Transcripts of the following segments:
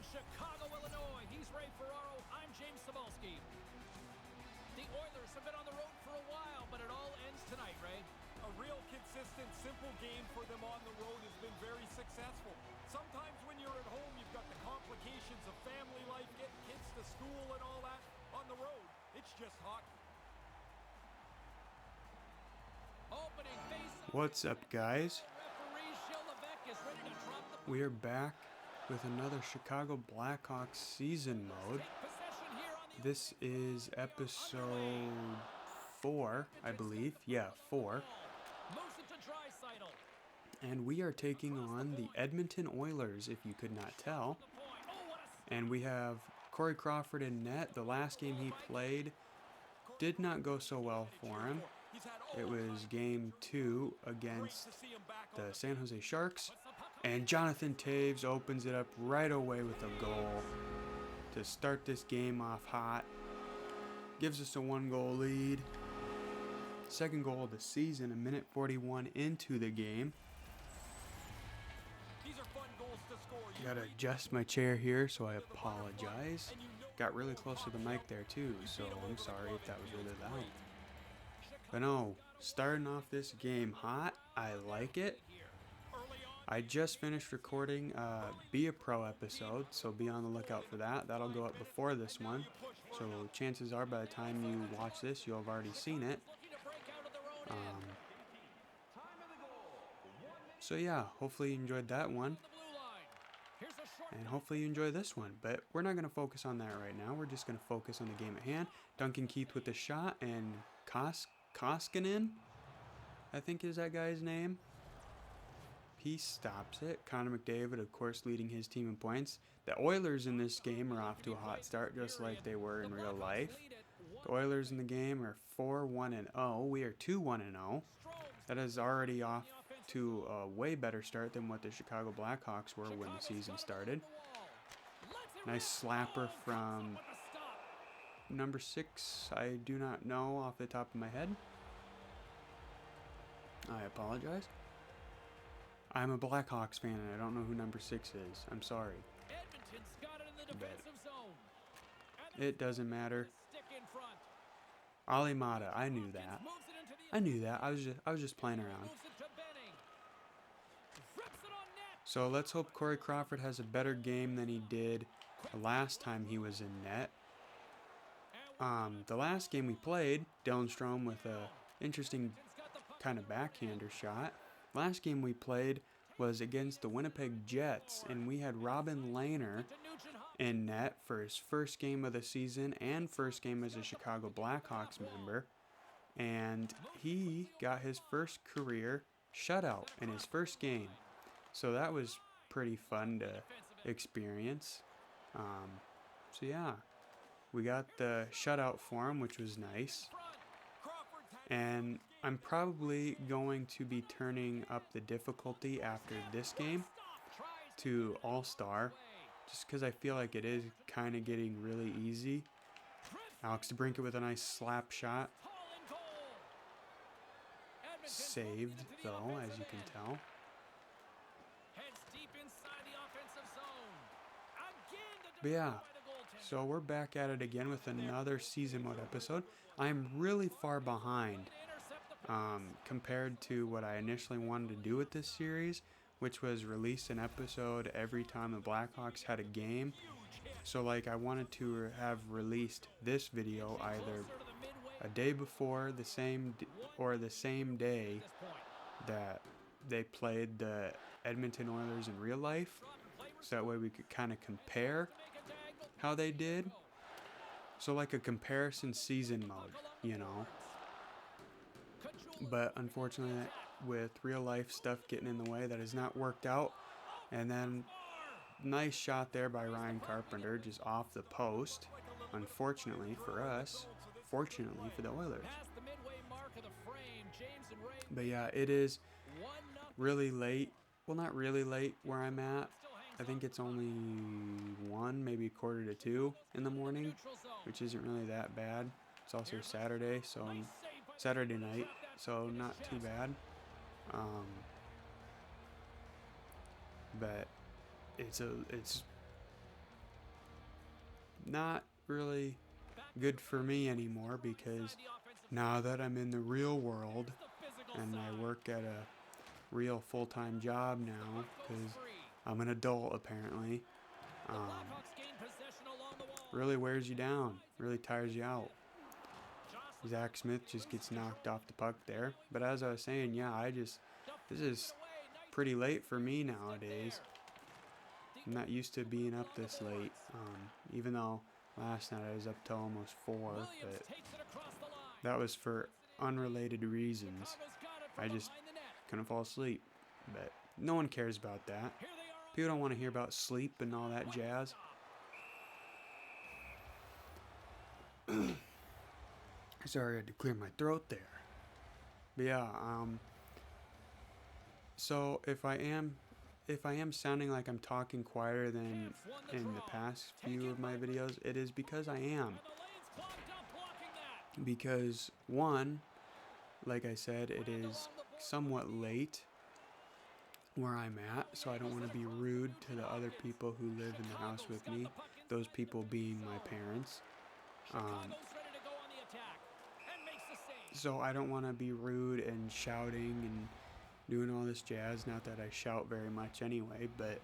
in Chicago, Illinois. He's Ray Ferraro. I'm James Cebulski. The Oilers have been on the road for a while, but it all ends tonight, Ray. A real consistent, simple game for them on the road has been very successful. Sometimes when you're at home, you've got the complications of family life, getting kids to school and all that. On the road, it's just hockey. Opening face. What's up, guys? We are back with another Chicago Blackhawks season mode. This is episode 4, I believe. Yeah, 4. And we are taking on the Edmonton Oilers, if you could not tell. And we have Corey Crawford in net. The last game he played did not go so well for him. It was game 2 against the San Jose Sharks. And Jonathan Toews opens it up right away with a goal to start this game off hot. Gives us a 1-goal lead. Second goal of the season, a minute 41 into the game. Gotta adjust my chair here, so I apologize. Got really close to the mic there too, so I'm sorry if that was really loud. But no, starting off this game hot, I like it. I just finished recording Be a Pro episode, so be on the lookout for that. That'll go up before this one, so chances are by the time you watch this, you'll have already seen it. So yeah, hopefully you enjoyed that one. And hopefully you enjoy this one, but we're not going to focus on that right now. We're just going to focus on the game at hand. Duncan Keith with the shot, and Koskinen, I think is that guy's name. He stops it. Connor McDavid, of course, leading his team in points. The Oilers in this game are off to a hot start, just like they were in real life. The Oilers in the game are 4-1-0. We are 2-1-0. That is already off to a way better start than what the Chicago Blackhawks were when the season started. Nice slapper from number 6. I do not know off the top of my head. I apologize. I'm a Blackhawks fan and I don't know who number 6 is. I'm sorry. But it doesn't matter. Ali Mata, I knew that. I was just playing around. So let's hope Corey Crawford has a better game than he did the last time he was in net. The last game we played, Dylan Strome with a interesting kind of backhander shot. Last game we played was against the Winnipeg Jets, and we had Robin Lehner in net for his first game of the season and first game as a Chicago Blackhawks member. And he got his first career shutout in his first game. So that was pretty fun to experience. So yeah, we got the shutout for him, which was nice. And I'm probably going to be turning up the difficulty after this game to All-Star, just because I feel like it is kind of getting really easy. Alex DeBrincat with a nice slap shot. Saved, though, as you can tell. But yeah, so we're back at it again with another season mode episode. I'm really far behind compared to what I initially wanted to do with this series, which was release an episode every time the Blackhawks had a game. So like I wanted to have released this video either a day before the same day that they played the Edmonton Oilers in real life, so that way we could kind of compare how they did. So like a comparison season mode, you know. But unfortunately, with real life stuff getting in the way, that has not worked out. And then nice shot there by Ryan Carpenter, just off the post. Unfortunately for us, fortunately for the Oilers. But yeah, it is really late. Well, not really late where I'm at. I think it's only 1, maybe 1:45 in the morning, which isn't really that bad. It's also Saturday, so Saturday night, so not too bad. But it's not really good for me anymore, because now that I'm in the real world and I work at a real full-time job now, because I'm an adult apparently, really wears you down, really tires you out. Zach Smith just gets knocked off the puck there. But as I was saying, yeah, this is pretty late for me nowadays. I'm not used to being up this late, even though last night I was up till almost 4, but that was for unrelated reasons. I just couldn't fall asleep, but no one cares about that. People don't want to hear about sleep and all that jazz. Sorry, I had to clear my throat there. But yeah, so if I am sounding like I'm talking quieter than in the past few of my videos, it is because I am. Because one, like I said, it is somewhat late where I'm at, so I don't want to be rude to the other people who live in the house with me, those people being my parents. So I don't want to be rude and shouting and doing all this jazz. Not that I shout very much anyway, but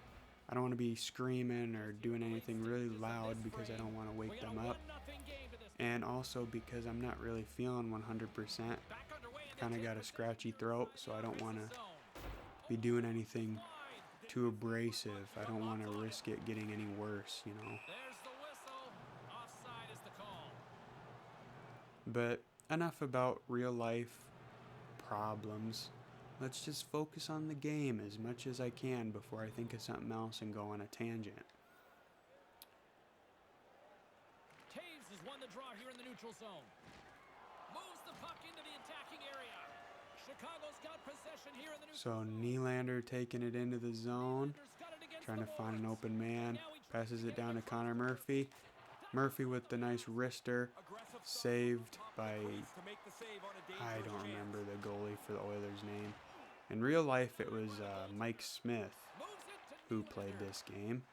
I don't want to be screaming or doing anything really loud because I don't want to wake them up. And also because I'm not really feeling 100%. Kind of got a scratchy throat, so I don't want to be doing anything too abrasive. I don't want to risk it getting any worse, you know. But enough about real life problems. Let's just focus on the game as much as I can before I think of something else and go on a tangent. Taves has won the draw here in the neutral zone. Moves the puck into the attacking area. Chicago's got possession here in the neutral zone. So Nylander taking it into the zone, trying to find an open man, passes it down to Connor Murphy. Murphy with the nice wrister, saved by, I don't remember the goalie for the Oilers' name. In real life, it was Mike Smith who played this game,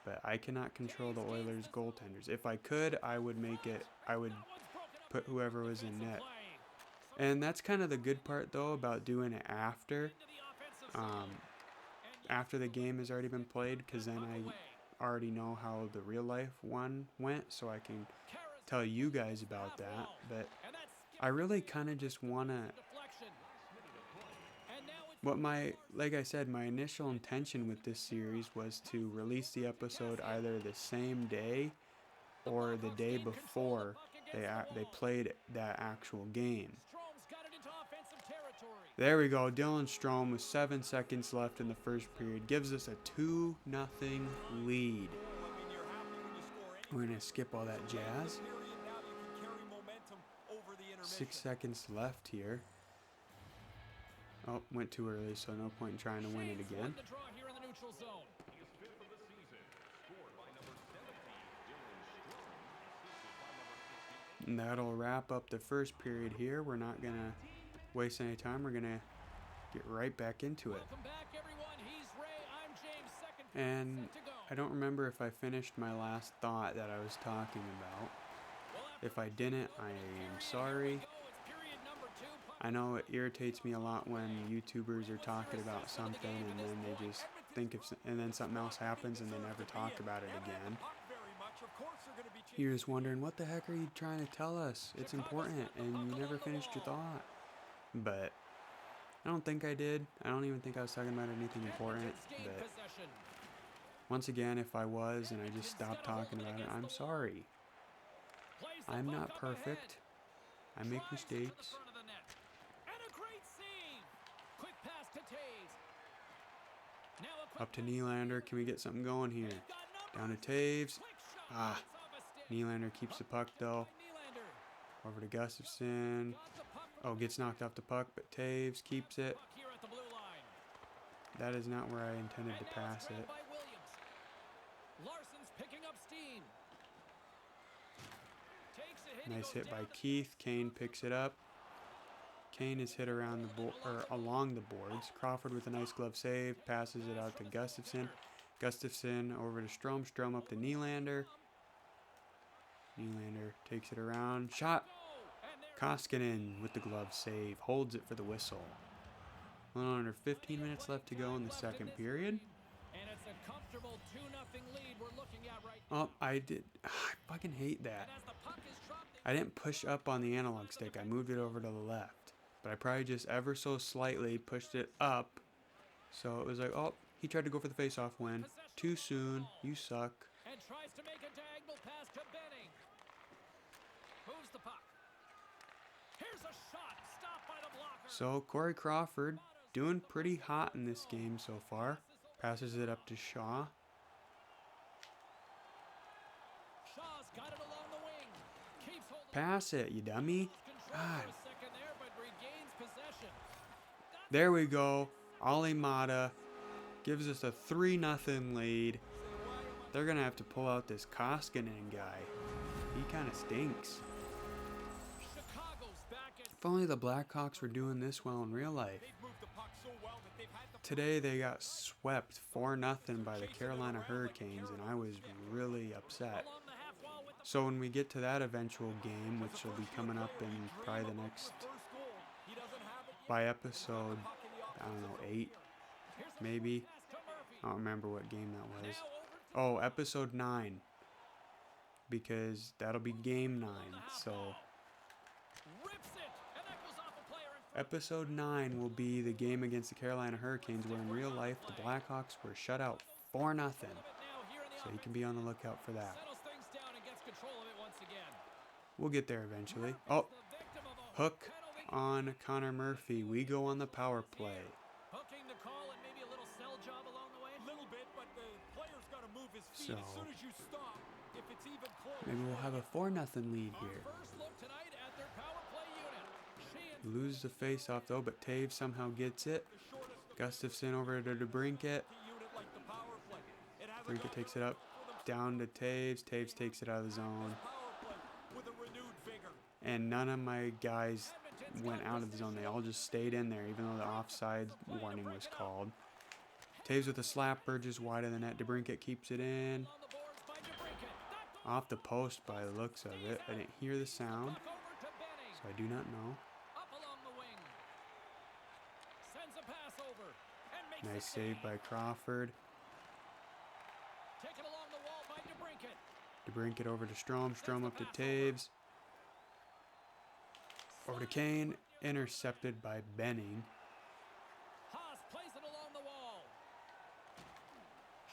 but I cannot control the Oilers' goaltenders. If I could, I would put whoever was in net. And that's kind of the good part, though, about doing it after the game has already been played, because then I already know how the real life one went, so I can tell you guys about that. But I really kind of just want to, like I said, my initial intention with this series was to release the episode either the same day or the day before they played that actual game. There we go. Dylan Strome with 7 seconds left in the first period gives us a 2-0 lead. We're going to skip all that jazz. 6 seconds left here. Oh, went too early, so no point in trying to win it again. And that'll wrap up the first period here. We're not going to waste any time. We're gonna get right back into it. And I don't remember if I finished my last thought that I was talking about. If I didn't, I am sorry. I know it irritates me a lot when YouTubers are talking about something and then they just and then something else happens and they never talk about it again. You're just wondering, what the heck are you trying to tell us? It's important, and you never finished your thought. But I don't think I did. I don't even think I was talking about anything important. But once again, if I was and I just stopped talking about it, I'm sorry. I'm not perfect. I make mistakes. Up to Nylander. Can we get something going here? Down to Taves. Nylander keeps the puck though. Over to Gustafson. Oh, gets knocked off the puck, but Taves keeps it. That is not where I intended to pass it. Nice hit by Keith. Kane picks it up. Kane is hit around along the boards. Crawford with a nice glove save. Passes it out to Gustafson. Gustafson over to Strome. Strome up to Nylander. Nylander takes it around. Shot. Koskinen with the glove save. Holds it for the whistle. A little under 15 minutes left to go in the second period. And it's a comfortable 2-0 lead we're looking at right Oh, I fucking hate that. And as the puck is dropped, I didn't push up on the analog stick. I moved it over to the left. But I probably just ever so slightly pushed it up. So it was like, oh, he tried to go for the face-off win. Too soon. You suck. and tries to make a diagonal pass to Benning. Moves the puck. Here's a shot. Stopped by the blocker. So Corey Crawford doing pretty hot in this game so far. Passes it up to Shaw. Shaw's got it along the wing. Keeps holding. Pass it, you dummy. Control God. for a second there, but regains possession. There we go. Ali Mata gives us a 3-0 lead. They're going to have to pull out this Koskinen guy. He kind of stinks. Chicago's back at If only the Blackhawks were doing this well in real life. They've moved the puck so well that they've had the Today they got swept 4-0 by the Carolina Hurricanes, and I was really upset. along the half wall with the So when we get to that eventual game, which will be coming up in probably the next, first goal. He doesn't have it yet. by episode, I don't know, 8, maybe. pass to Murphy. I don't remember what game that was. Now over to Oh, episode 9. Because that'll be game 9. So rips it, and that goes off a player in front. episode 9 will be the game against the Carolina Hurricanes, where in real life the Blackhawks were shut out 4-0. Now here in the So you can be on the lookout for that. settles things down and gets control of it once again. We'll get there eventually. Oh, The victim of a hook penalty. on Connor Murphy. We go on the power play. Hooking the call and maybe a little sell job along the way. A little bit, but the player's got to move his feet So- as soon as you stop. If it's even close. Maybe we'll have a 4-0 lead Our here. first look tonight at their power play unit. Sheehan Lose the face-off though, but Taves somehow gets it. The shortest Gustafson over to DeBrinket. unit like the power play. It has a DeBrinket takes it up. Down to Taves. Taves takes it out of the zone. power play with a renewed vigor. And none of my guys went out of the zone. They all just stayed in there, even though the offside warning was called. Taves with a slapper just wide of the net. DeBrinket keeps it in. on the boards by DeBrincat. That Off the post by the looks of it. I didn't hear the sound, puck over to Benning. so I do not know. Up along the wing. Sends a pass over. And makes Nice the save by Crawford. Taken along the wall by DeBrincat. DeBrinket over to Strom. Strom up to Taves. Over to Kane. Intercepted by Benning. Haas plays it along the wall.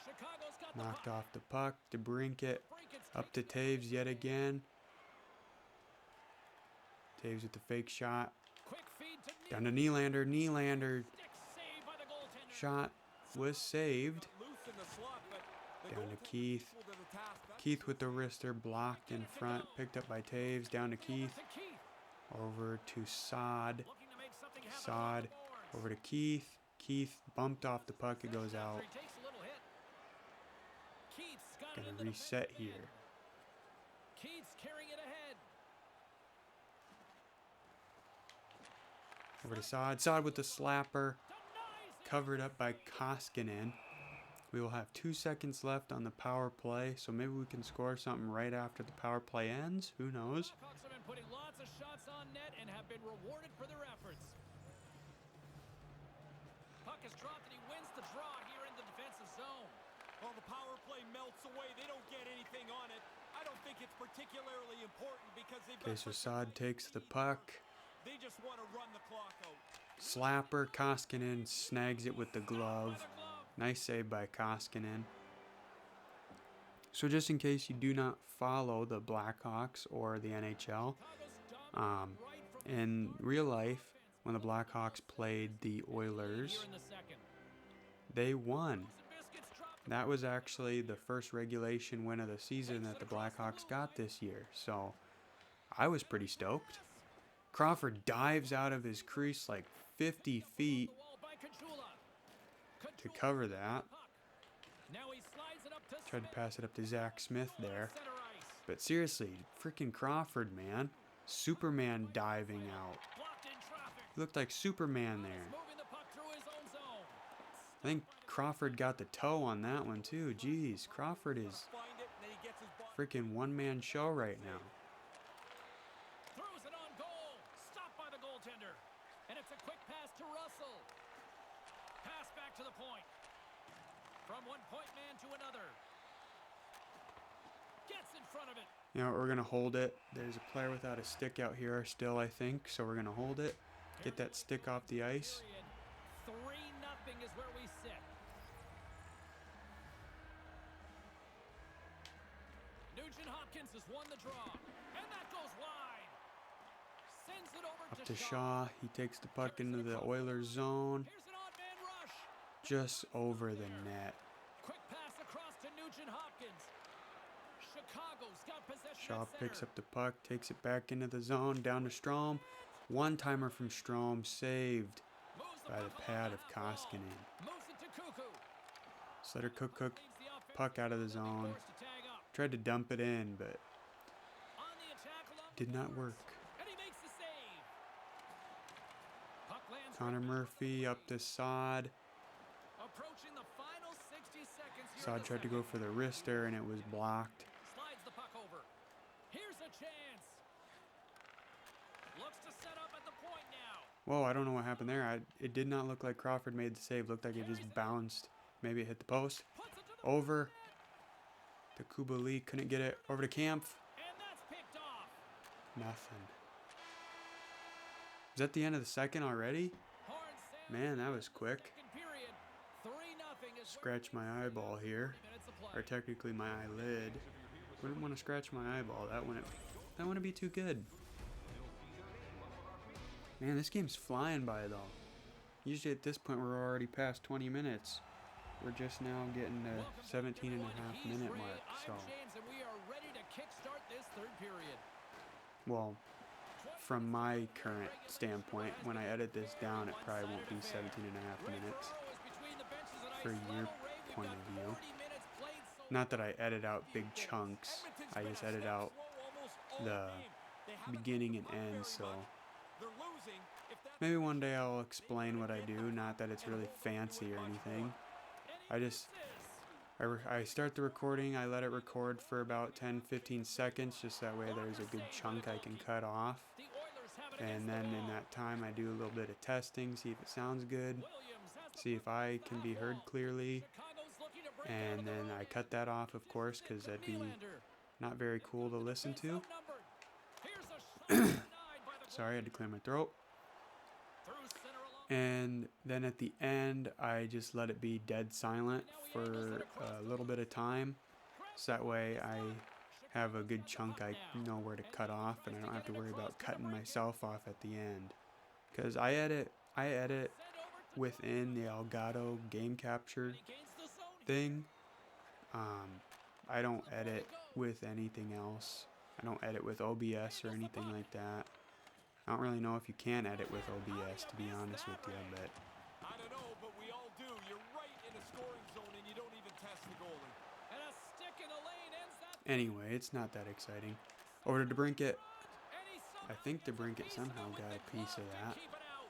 Chicago's got the Knocked puck. off the puck. DeBrinket DeBrincat's up to Taves yet again. Taves with the fake shot. quick feed to Down to Nylander. Nylander Stick save by the goaltender. shot was saved. Loose in the slot, but the Down to goaltender Keith. equal to the task. That's Keith with the wrister blocked in front. Picked up by Taves. Down to Keith. To Keith. Over to Sod. Looking to make something happen Sod along the boards. over to Keith. Keith bumped off the puck. It goes out. He takes a little hit. Keith's got it Gonna into the reset big man. here. Keith's carrying it ahead. Over to Sod. Sod with the slapper. Denies it. Covered up by Koskinen. We will have 2 seconds left on the power play, so maybe we can score something right after the power play ends. Who knows? Blackhawks have been putting lots of shots on net and have been rewarded for their efforts. Puck is dropped and he wins the draw here in the defensive zone. Well, the power play melts away. They don't get anything on it. I don't think it's particularly important because they've Okay, got so such a Sod takes the puck. They just want to run the clock out. Slapper. Koskinen snags it with the glove. Nice save by Koskinen. So just in case you do not follow the Blackhawks or the NHL, in real life, when the Blackhawks played the Oilers, Here in the second. they won. Biscuits dropped. That was actually the first regulation win of the season that the Blackhawks got this year. So I was pretty stoked. Crawford dives out of his crease like 50 feet The wall by Kachula. to cover that. Now he slides it up to Tried to pass it up to Zach Smith there. center ice. But seriously, freaking Crawford, man. Superman diving out. Blocked in traffic. He looked like Superman there. Moving the puck through his own zone. I think Crawford got the toe on that one too. Jeez, Crawford is Find it, and then he gets his body. freaking one-man show right now. Throws it on goal. Stopped by the goaltender. And it's a quick pass to Russell. Pass back to the point. From one point man to another. Gets in front of it. You know, we're going to hold it. There's a player without a stick out here still, I think. So we're going to hold it. Get that stick off the ice. 3-0 is where we sit. Nugent Hopkins has won the draw. And that goes wide. Sends it over Up to Shaw. He takes the puck into the Oilers zone. Here's an odd man rush. Just over the net. Quick pass across to Nugent Hopkins. Chicago's got possession. Shaw at picks center. up the puck, takes it back into the zone, down to Strome. One-timer from Strome, saved Moves by the puck pad along of half wall. Koskinen. Moves it to Cuckoo. Slater Cook Leaves the offense. puck out of the They'll be zone. forced to tag up. Tried to dump it in, but On the attack along did the not boards. work. And he makes the save. Puck lands Connor right back Murphy up to Sod. Approaching the final 60 seconds here. Sod tried to go for the wrister, and it was blocked. Slides the puck over. Here's a chance. Looks to set up at the point now. Whoa, I don't know what happened there. It did not look like Crawford made the save. Looked like it just bounced. Maybe it hit the post. Puts it to the Over to Kubalik. Couldn't get it. Over to Kampf. and that's picked off. Nothing. Is that the end of the second already? Horn Sanders Man, that was quick. second period. 3-0 is Scratch my eyeball here. 40 minutes of play. Or technically my eyelid. Wouldn't want to scratch my eyeball. That wouldn't be too good. Man, this game's flying by though. Usually at this point we're already past 20 minutes. We're just now getting the Welcome to 17 and a everyone. half He's minute Ray, mark. I'm So, James, and we are ready to kickstart this third period. well, from my current standpoint, when I edit this down, it probably won't be 17 and a half minutes. For your point of view. Not that I edit out big chunks. I just edit out the beginning and end, so maybe one day I'll explain what I do, not that it's really fancy or anything. I start the recording, I let it record for about 10-15 seconds, just that way there's a good chunk I can cut off. And then in that time I do a little bit of testing, see if it sounds good, see if I can be heard clearly, and then I cut that off, of course, because that'd be not very cool to listen to. Sorry, I had to clear my throat. And then at the end, I just let it be dead silent for a little bit of time. So that way I have a good chunk I know where to cut off, and I don't have to worry about cutting myself off at the end. Because I edit within the Elgato game capture thing. I don't edit with anything else. I don't edit with OBS or anything like that. I don't really know if you can edit with OBS, to be honest with you, but I don't know, but we all do. You're right in a scoring zone and you don't even test the goalie. And a stick in the lane ends that. anyway, it's not that exciting. Over to DeBrincat. And he I think DeBrincat somehow got a piece of that. keep it out.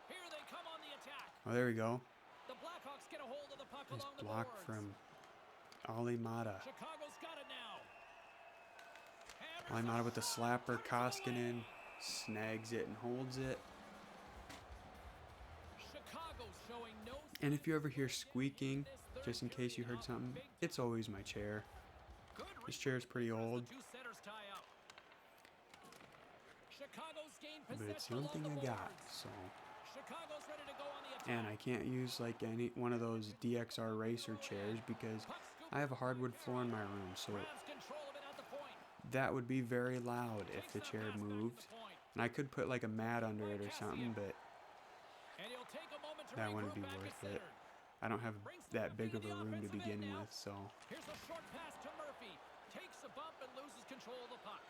Here they come on the attack. Oh, there we go. The Blackhawks get a hold of the puck Nice along the block boards. from Ali Mata. Chicago's got it now. Ali Mata with the slapper. Koskinen snags it and holds it. Chicago's showing no And if you ever hear squeaking, just in case you heard something, it's always my chair. good This chair is pretty old, two setters tie up. Chicago's gained but it's the possession only thing along I the got. boards. So, Chicago's ready to go on the attack. and I can't use like any one of those DXR racer chairs because I have a hardwood floor in my room. So Grabs control of it at the point. that would be very loud if the chair moved. And I could put like a mat under it or something, but And he'll take a moment to that wouldn't regroup be back worth to it. center. I don't have that big of a room to begin with, so Here's a short pass to Murphy. Takes a bump and loses control of the puck.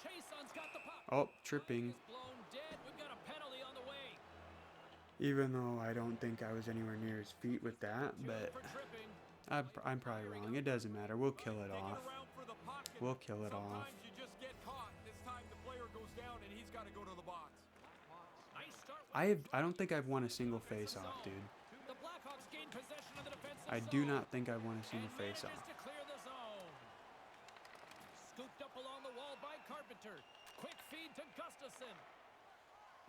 Chason's got the puck. oh, tripping. Is blown dead. We've got a penalty on the way. Even though I don't think I was anywhere near his feet with that, but For tripping. I'm probably wrong. It doesn't matter. We'll kill it off. Around for the puck and We'll kill it off. sometimes you just get caught. This time the player goes down and he's got to go to the box. Nice start with I don't think I've won a single face-off, dude. the Blackhawks gain possession of the defensive I do zone. not think I've won a single And manages face-off. to clear the zone. Gustafsson.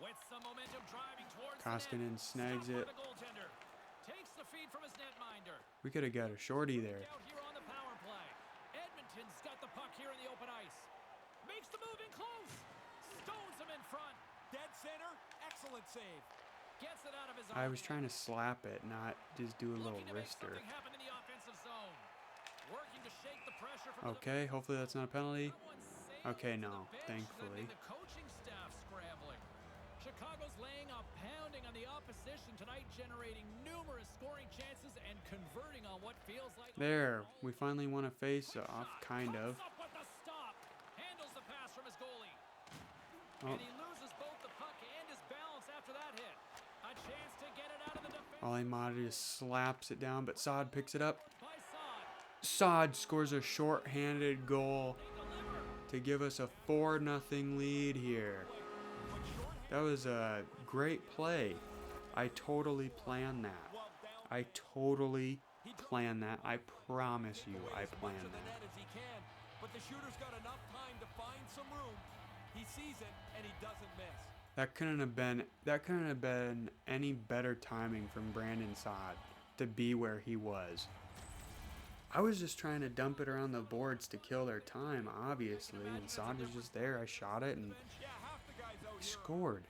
With some momentum driving towards Koskinen snags it. The goaltender takes the feed from his netminder. We could have got a shorty there. Out here on the power play. Edmonton's got the puck here in the open ice. Makes the move in close. Stones him in front. Dead center. Excellent save. Gets it out of his I was trying to slap it, not just do a little Looking to make wrister. something happen in the offensive zone. Working to shake the pressure from Okay, hopefully that's not a penalty. That one sails Okay, to no, the bench, thankfully. sending the coaching staff scrambling. Chicago's laying a pounding on the opposition tonight, generating numerous scoring chances and converting on what feels like There, we finally won a face-off, kind of. Comes up with the stop. Handles the pass from his goalie. Oh. And he loses both the puck and his balance after that hit. A chance to get it out of the defense Alimata just slaps it down, but Saad picks it up. by Saad. Saad scores a short-handed goal to give us a 4-0 lead here. That was a great play. I totally planned that. I totally planned that. I promise you, I planned that. But the shooter's got enough time to find some room. He sees it and he doesn't miss. That couldn't have been any better timing from Brandon Saad to be where he was. I was just trying to dump it around the boards to kill their time, obviously, and Saad was just there. I shot it and scored.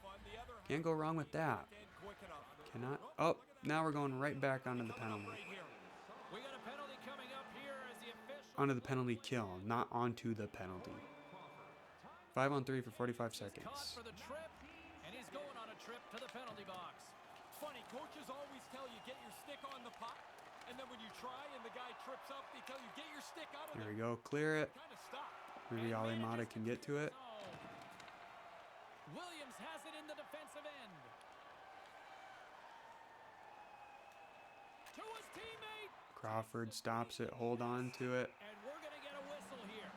Can't go wrong with that. Cannot. Oh, now we're going right back onto the penalty. We got a penalty coming up here as the official Onto the penalty kill, not onto the penalty. 5-on-3 for 45 caught seconds. for the trip, and he's going on a trip to the penalty box. Funny, coaches always tell you get your stick on the puck, and then when you try and the guy trips up, they tell you get your stick out of There there. we go. Clear it. Kind of stop. Maybe Alimata can get to it. Williams has it in the defensive end. To his teammate, Crawford stops it. Hold on to it. and we're going to get a whistle here.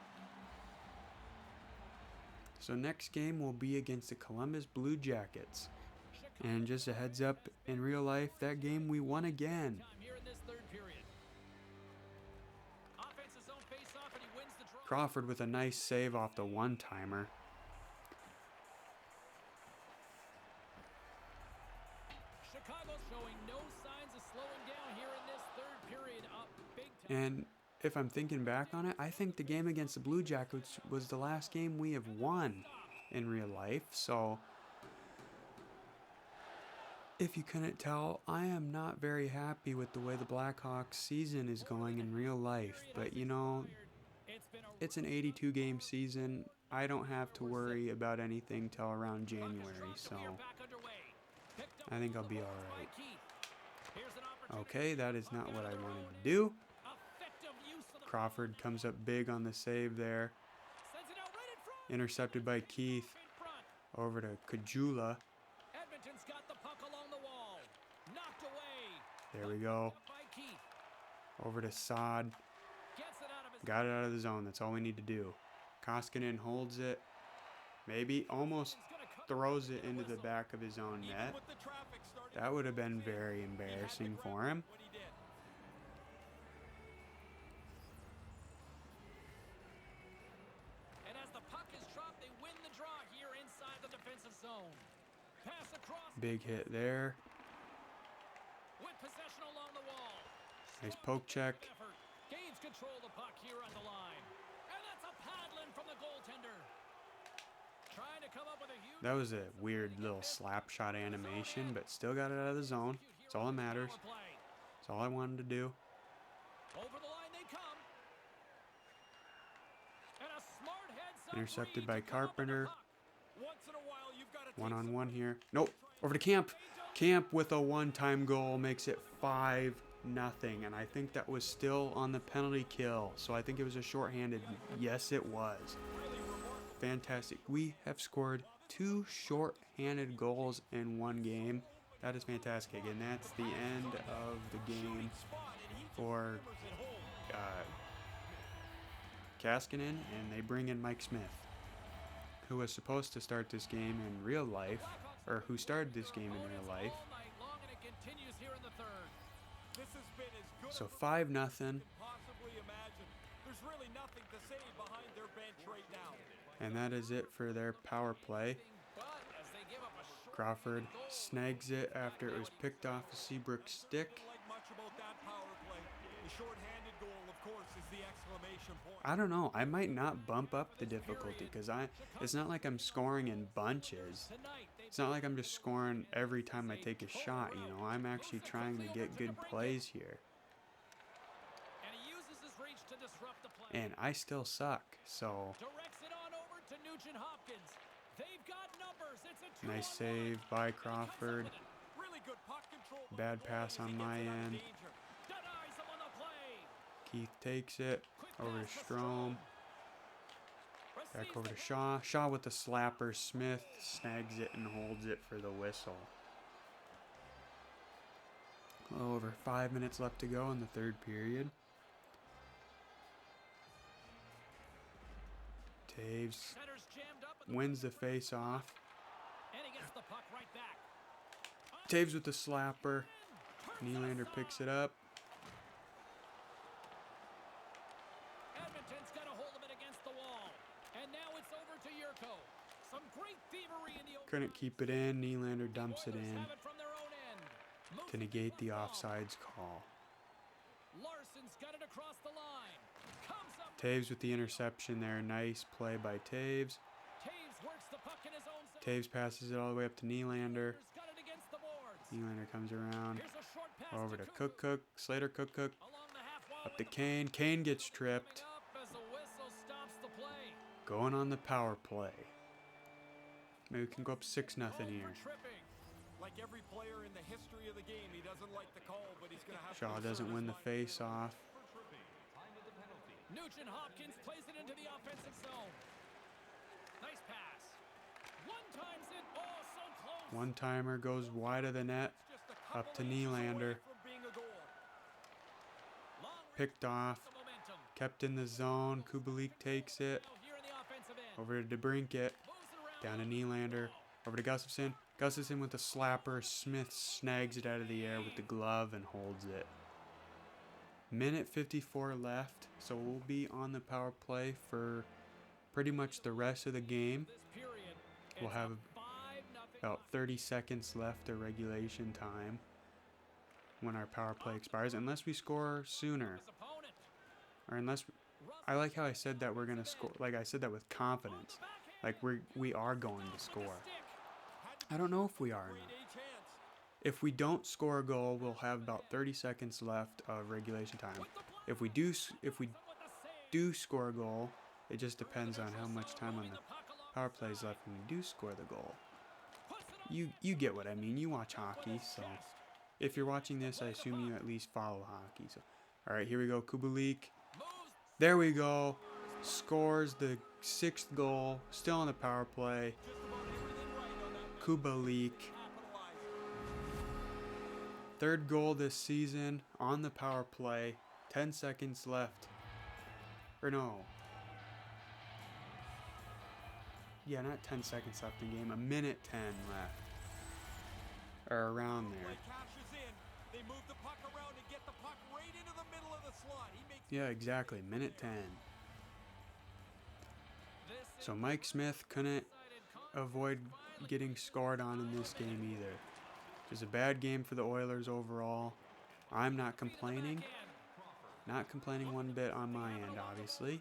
So next game will be against the Columbus Blue Jackets. And just a heads up, in real life, that game we won again. Time here in this third period. Offensive zone face-off, and he wins the draw. Crawford with a nice save off the one-timer. Chicago showing no signs of slowing down here in this third period. Up big time. And if I'm thinking back on it, I think the game against the Blue Jackets was the last game we have won in real life. So if you couldn't tell, I am not very happy with the way the Blackhawks season is going in real life. But you know, It's been a it's an 82 game season. I don't have to worry about anything till around January, so back underway. Picked up I think I'll be by alright. Keith. Here's an opportunity. Okay, that is not what I wanted to do. Effective use of the Crawford comes up big on the save there. sends it out right in front. Intercepted by Keith. In front. Over to Kajula. Edmonton's got the puck along the wall. Knocked away. There we go. By Keith. Over to Saad. Gets it out of his Got it out of the zone. That's all we need to do. Koskinen holds it. Maybe almost throws it into the back of his own net. With the traffic starting That would have been very embarrassing for him. what he did. And as the puck is dropped, they win the draw here inside the defensive zone. Pass across Big hit there. with possession along the wall. Nice poke check. Effort. Gains control of the puck here on the line. And that's a paddling from the goaltender. Trying to come up with a huge That was a weird little slap shot animation, but still got it out of the zone. That's all that matters. power play. That's all I wanted to do. Over the line they come. And a smart heads up Intercepted read by to come up with the Carpenter. puck. Once in a while, you've got to One-on-one here. Nope. Over to Camp. Camp with a one-time goal makes it 5-0. And I think that was still on the penalty kill. So I think it was a shorthanded. Yes, it was. Fantastic. We have scored 2 short-handed goals in one game. That is fantastic. And that's the end of the game for Kaskinen. And they bring in Mike Smith, who was supposed to start this game in real life, or who started this game in real life. All night long, and it continues here in the third. This has been as good So as 5-0. possibly imagine. There's really nothing to say behind their bench right now. And that is it for their power play. Crawford snags it after it was picked off a Seabrook stick. I don't know. I might not bump up the difficulty because it's not like I'm scoring in bunches. It's not like I'm just scoring every time I take a shot, you know. I'm actually trying to get good plays here. And I still suck, so nice save by Crawford. Bad pass on my end. Keith takes it over to Strome. Back over to Shaw. Shaw with the slapper. Smith snags it and holds it for the whistle. A little over 5 minutes left to go in the third period. Taves wins the face-off. Taves with the slapper. Nylander picks it up. Couldn't keep it in. Nylander dumps it in to negate the offsides call. Taves with the interception there. Nice play by Taves. Taves passes it all the way up to Nylander. Nylander comes around. Over to Cook. Slater Cook. Up to Kane. Kane gets tripped. Going on the power play. Maybe we can go up 6-0 here. Like every player in the history of the game, he doesn't like the call, but he's going to have Shaw doesn't win the face-off. Nugent Hopkins plays it into the offensive zone. Nice pass. One-times it. Oh, so close. One-timer goes wide of the net. Up to Nylander. Picked off. Kept in the zone. Kubalik takes it. Over to DeBrincat. Down to Nylander. Over to Gustafsson. Gustafsson with the slapper. Smith snags it out of the air with the glove and holds it. Minute 54 left, so we'll be on the power play for pretty much the rest of the game. We'll have about 30 seconds left of regulation time when our power play expires, unless we score sooner. Or unless, I like how I said that we're going to score, like I said that with confidence. Like we are going to score. I don't know if we are or not. If we don't score a goal, we'll have about 30 seconds left of regulation time. If we do score a goal, it just depends on how much time on the power play is left when we do score the goal. You get what I mean. You watch hockey, so if you're watching this, I assume you at least follow hockey. So, all right, here we go. Kubalik. There we go. Scores the 6th goal. Still on the power play. Kubalik. 3rd goal this season on the power play. 10 seconds left. Or no. Yeah, not 10 seconds left in the game. 1:10 left. Or around there. Yeah, exactly. 1:10. So Mike Smith couldn't avoid getting scored on in this game either. Just a bad game for the Oilers overall. I'm not complaining. Not complaining one bit on my end, obviously.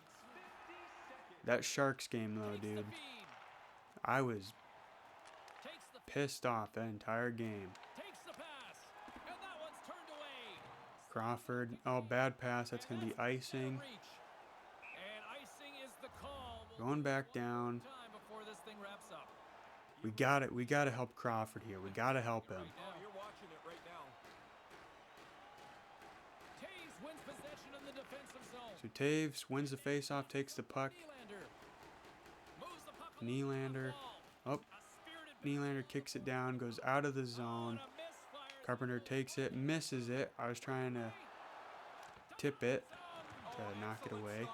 That Sharks game, though, dude. I was pissed off that entire game. Crawford. Oh, bad pass. That's going to be icing. Going back down. We got it. We got to help Crawford here. We got to help him. So Taves wins the faceoff, takes the puck. Nylander. Oh, Nylander kicks it down, goes out of the zone. Carpenter takes it, misses it. I was trying to tip it to knock it away.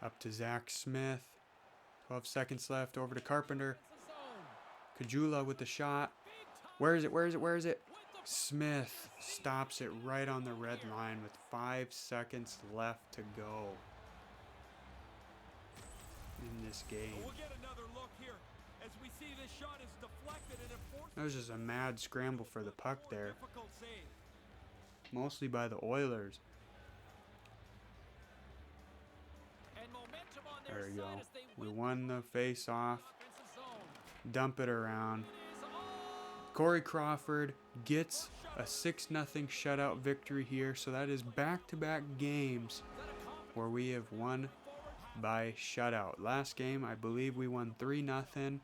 Up to Zach Smith. 12 seconds left. Over to Carpenter. Kajula with the shot. Where is it? Where is it? Where is it? Smith stops it right on the red line with 5 seconds left to go. in this game. We'll get another look here as we see this shot is deflected and it forces That was just a mad scramble for the puck more there, difficult save. mostly by the Oilers. And momentum on There their we go. side as they We win won the face-off. offensive zone. Dump it around. It is all Corey Crawford gets a 6-0 shutout victory here. So that is back-to-back games where we have won by shutout. Last game, I believe we won 3-0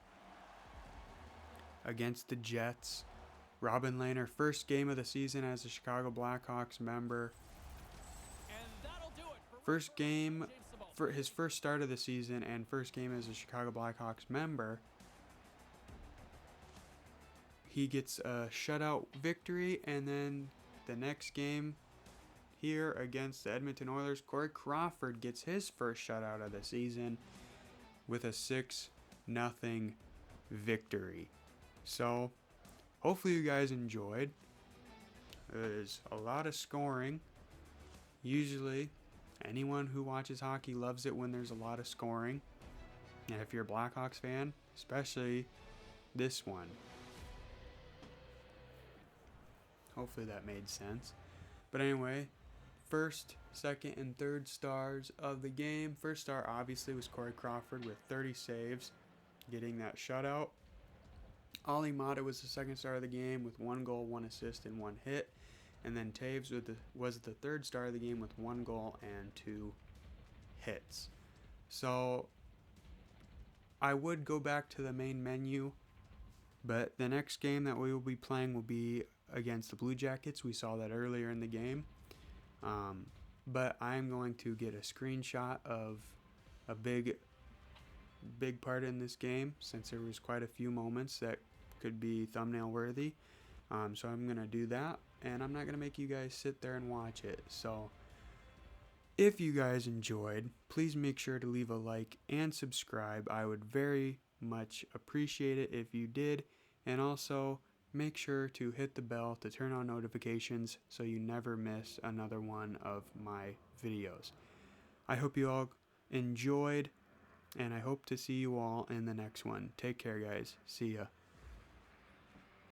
against the Jets. Robin Lehner, first game of the season as a Chicago Blackhawks member. and that'll do it for First game, James Sabol. for his first start of the season and first game as a Chicago Blackhawks member. He gets a shutout victory, and then the next game here against the Edmonton Oilers, Corey Crawford gets his first shutout of the season with a 6-0 victory. So, hopefully you guys enjoyed. There's a lot of scoring. Usually, anyone who watches hockey loves it when there's a lot of scoring. And if you're a Blackhawks fan, especially this one. Hopefully that made sense. But anyway, first, second, and third stars of the game. First star obviously was Corey Crawford with 30 saves, getting that shutout. Ali Mata was the second star of the game with 1 goal, 1 assist, and 1 hit. And then Taves was the third star of the game with 1 goal and 2 hits. So I would go back to the main menu, but the next game that we will be playing will be against the Blue Jackets. We saw that earlier in the game. But I'm going to get a screenshot of a big part in this game, since there was quite a few moments that could be thumbnail worthy. So I'm going to do that, and I'm not going to make you guys sit there and watch it. So if you guys enjoyed, please make sure to leave a like and subscribe. I would very much appreciate it if you did. And also, make sure to hit the bell to turn on notifications so you never miss another one of my videos. I hope you all enjoyed, and I hope to see you all in the next one. Take care, guys. See ya.